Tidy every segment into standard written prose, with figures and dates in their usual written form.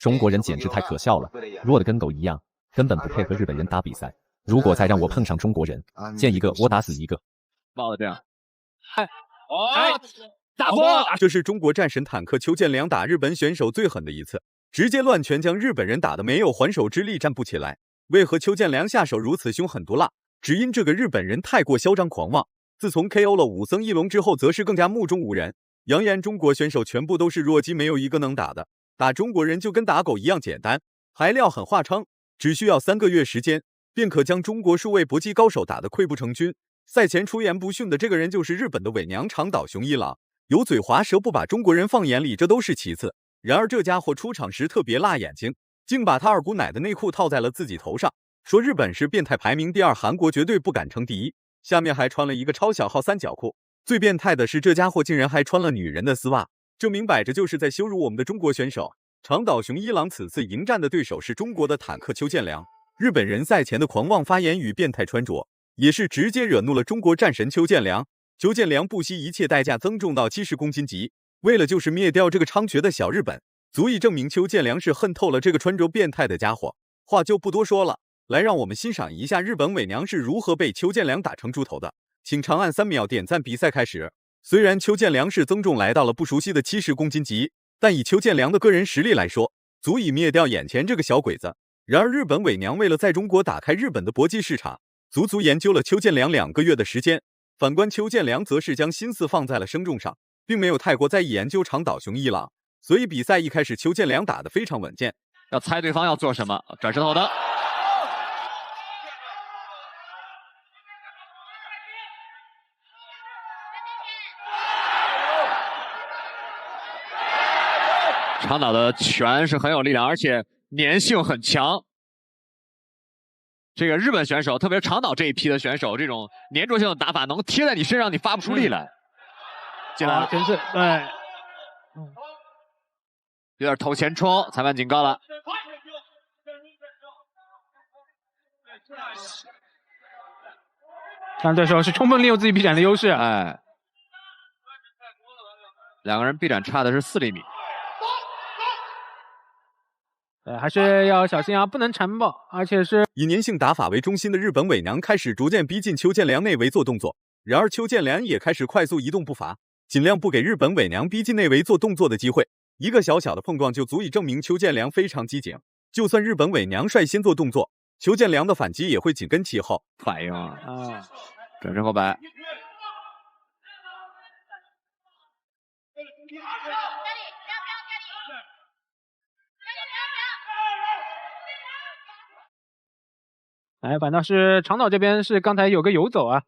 中国人简直太可笑了，弱的跟狗一样，根本不配和日本人打比赛。如果再让我碰上中国人，见一个我打死一个。爆的这样，大波！这是中国战神坦克邱建良打日本选手最狠的一次，直接乱拳将日本人打得没有还手之力，站不起来。为何邱建良下手如此凶狠毒辣？只因这个日本人太过嚣张狂妄。自从 KO 了武僧一龙之后，则是更加目中无人，扬言中国选手全部都是弱鸡，没有一个能打的。打中国人就跟打狗一样简单，还撂狠话称只需要3个月时间，便可将中国数位搏击高手打得溃不成军。赛前出言不逊的这个人就是日本的伪娘长岛雄一郎，油嘴滑舌不把中国人放眼里，这都是其次。然而这家伙出场时特别辣眼睛，竟把他二姑奶的内裤套在了自己头上，说日本是变态排名第2，韩国绝对不敢称第1。下面还穿了一个超小号3角裤，最变态的是这家伙竟然还穿了女人的丝袜，这明摆着就是在羞辱我们的中国选手。长岛雄一郎此次迎战的对手是中国的坦克邱建良，日本人赛前的狂妄发言与变态穿着，也是直接惹怒了中国战神邱建良。邱建良不惜一切代价增重到70公斤级，为了就是灭掉这个猖獗的小日本，足以证明邱建良是恨透了这个穿着变态的家伙。话就不多说了，来让我们欣赏一下日本伪娘是如何被邱建良打成猪头的。请长按3秒点赞。比赛开始。虽然邱建良是增重来到了不熟悉的70公斤级，但以邱建良的个人实力来说，足以灭掉眼前这个小鬼子。然而日本伪娘为了在中国打开日本的搏击市场，足足研究了邱建良2个月的时间。反观邱建良则是将心思放在了生重上，并没有太过在意研究长岛雄一郎，所以比赛一开始邱建良打得非常稳健。要猜对方要做什么，转石头的。长岛的拳是很有力量，而且粘性很强。这个日本选手，特别是长岛这一批的选手，这种粘着性的打法能贴在你身上，你发不出力来。进来了，真是对，有点头前冲，裁判警告了。看对手是充分利用自己臂展的优势，哎，两个人臂展差的是4厘米。还是要小心啊，不能缠抱，而且是以粘性打法为中心的日本伪娘开始逐渐逼近邱建良内围做动作，然而邱建良也开始快速移动步伐，尽量不给日本伪娘逼近内围做动作的机会。一个小小的碰撞就足以证明邱建良非常机警，就算日本伪娘率先做动作，邱建良的反击也会紧跟其后。反应啊，转身后摆。哎，反倒是长岛这边是刚才有个游走啊。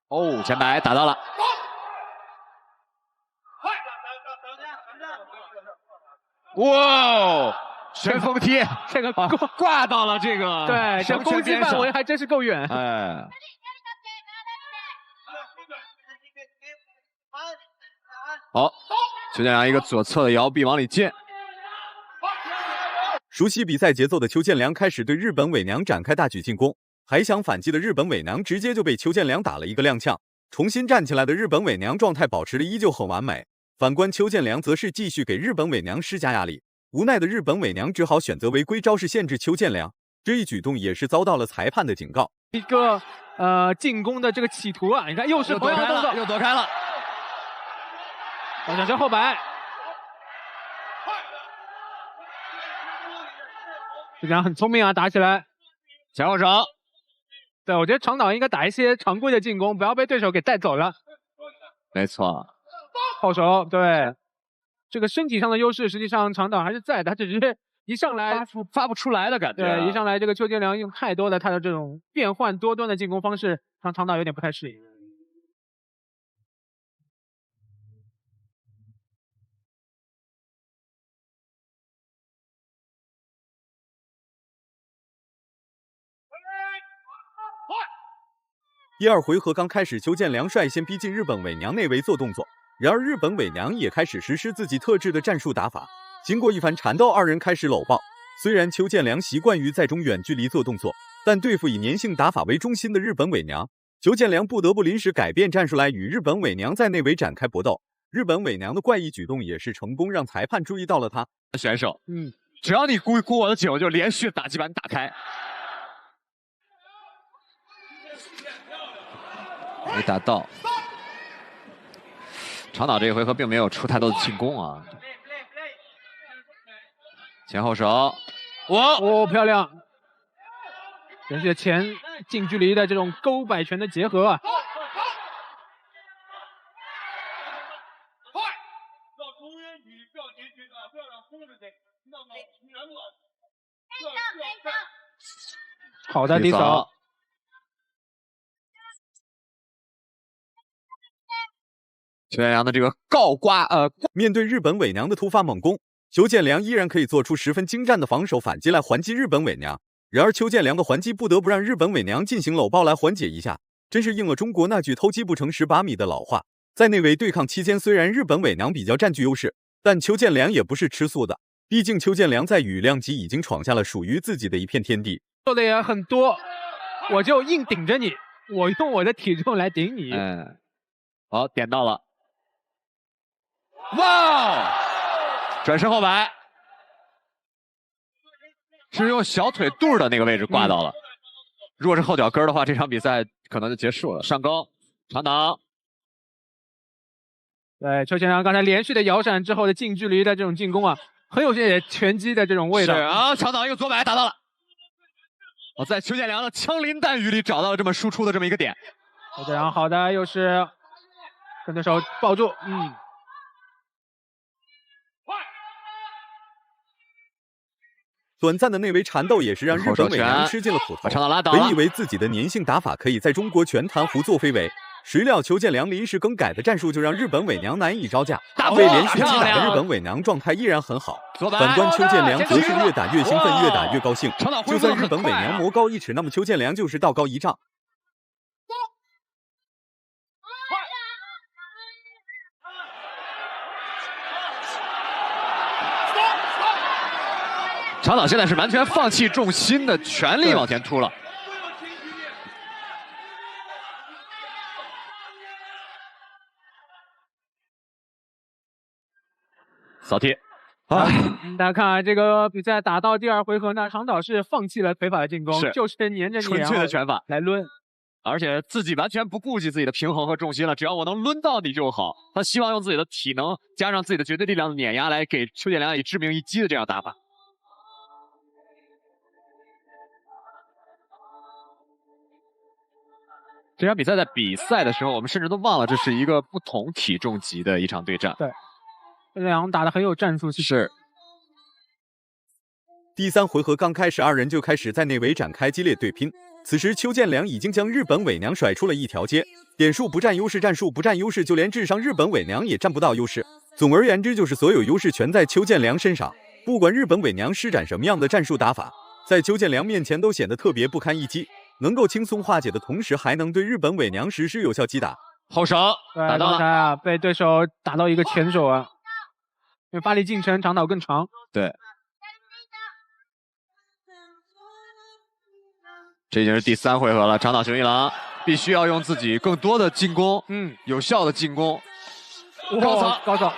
哦，前摆打到了。哇，旋风踢，这个挂到了这个，对，这攻击范围还真是够远。哎，好，邱建良一个左侧的摇臂往里进。熟悉比赛节奏的邱建良开始对日本伪娘展开大举进攻，还想反击的日本伪娘直接就被邱建良打了一个踉跄。重新站起来的日本伪娘状态保持的依旧很完美，反观邱建良则是继续给日本伪娘施加压力。无奈的日本伪娘只好选择违规招式限制邱建良，这一举动也是遭到了裁判的警告。一个进攻的这个企图啊，你看又是同样的动作，又躲开了，转身后摆。这样很聪明啊，打起来，前后手。对，我觉得长岛应该打一些常规的进攻，不要被对手给带走了。没错，后手，对，这个身体上的优势，实际上长岛还是在的，他只是一上来发不出来的感觉。对，一上来这个邱建良用太多的他的这种变换多端的进攻方式，让长岛有点不太适应。第2回合刚开始，邱建良率先逼近日本伪娘内围做动作，然而日本伪娘也开始实施自己特制的战术打法。经过一番缠斗，二人开始搂抱。虽然邱建良习惯于在中远距离做动作，但对付以粘性打法为中心的日本伪娘，邱建良不得不临时改变战术来与日本伪娘在内围展开搏斗。日本伪娘的怪异举动也是成功让裁判注意到了他。选手，只要你鼓我的颈，我就连续打击把你打开。没打到。长岛这一回合并没有出太多的进攻啊。前后手，哦，漂亮！连续前近距离的这种勾摆拳的结合啊。好的，低手。邱建良的这个面对日本伪娘的突发猛攻，邱建良依然可以做出十分精湛的防守反击来还击日本伪娘。然而邱建良的还击不得不让日本伪娘进行搂抱来缓解一下，真是应了中国那句偷鸡不成蚀把米的老话。在内围对抗期间，虽然日本伪娘比较占据优势，但邱建良也不是吃素的，毕竟邱建良在羽量级已经闯下了属于自己的一片天地。做的也很多，我就硬顶着你，我用我的体重来顶你。好，点到了。哇！转身后摆，是用小腿肚的那个位置挂到了。如果是后脚跟的话，这场比赛可能就结束了。上勾，长挡。对，邱建良刚才连续的摇闪之后的近距离的这种进攻啊，很有些拳击的这种味道。是啊，长挡一个左摆打到了。我在邱建良的枪林弹雨里找到了这么输出的这么一个点。邱建良好的，又是跟对手抱住，短暂的内围缠斗也是让日本伪娘吃尽了苦头。本以为自己的粘性打法可以在中国拳坛胡作非为，谁料邱建良临时更改的战术就让日本伪娘难以招架。被连续击打的日本伪娘状态依然很好，反观邱建良则是越打越兴奋，越打越高兴。就算日本伪娘魔高一尺，那么邱建良就是道高一丈。长岛现在是完全放弃重心的，全力往前突了。扫踢。大家看啊，这个比赛打到第2回合呢，长岛是放弃了腿法的进攻，就是黏着你纯粹的拳法来抡，而且自己完全不顾及自己的平衡和重心了，只要我能抡到你就好。他希望用自己的体能加上自己的绝对力量的碾压来给邱建良以致命一击的这样打法。这场比赛在比赛的时候，我们甚至都忘了这是一个不同体重级的一场对战。对，这两人打得很有战术性。是。第3回合刚开始，二人就开始在内围展开激烈对拼。此时邱建良已经将日本伪娘甩出了一条街，点数不占优势，战术不占优势，就连智商日本伪娘也占不到优势。总而言之，就是所有优势全在邱建良身上。不管日本伪娘施展什么样的战术打法，在邱建良面前都显得特别不堪一击。能够轻松化解的同时，还能对日本伪娘实施有效击打。后手打到了，刚才啊被对手打到一个前手啊，因为发力进程长岛更长。对，这已经是第3回合了，长岛雄一郎必须要用自己更多的进攻，有效的进攻。高扫，高扫。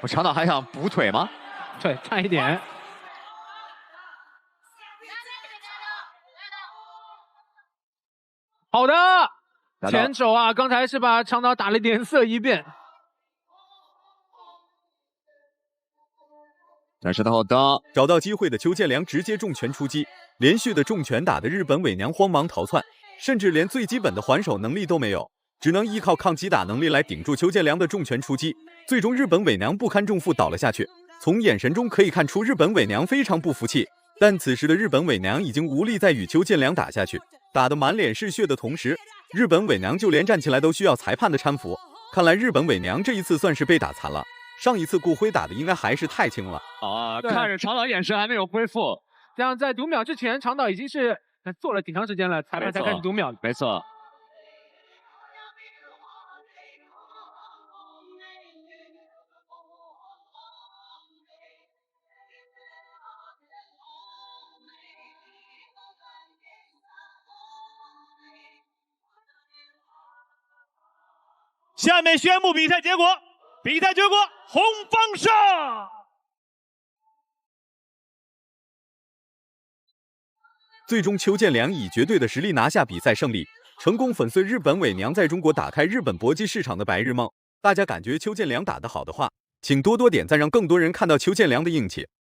我长岛还想补腿吗？对，差一点。好的，前手啊，刚才是把长岛打了脸色一变。转身的后蹬，找到机会的邱建良直接重拳出击，连续的重拳打得日本伪娘慌忙逃窜，甚至连最基本的还手能力都没有，只能依靠抗击打能力来顶住邱建良的重拳出击。最终日本伪娘不堪重负倒了下去。从眼神中可以看出日本伪娘非常不服气，但此时的日本伪娘已经无力再与邱建良打下去。打得满脸是血的同时，日本伪娘就连站起来都需要裁判的搀扶。看来日本伪娘这一次算是被打残了，上一次顾辉打的应该还是太轻了。看着长岛眼神还没有恢复，这样在读秒之前，长岛已经是做了挺长时间了，裁判才开始读秒。没错。下面宣布比赛结果，红方胜。最终，邱建良以绝对的实力拿下比赛胜利，成功粉碎日本伪娘在中国打开日本搏击市场的白日梦。大家感觉邱建良打得好的话，请多多点赞，让更多人看到邱建良的硬气。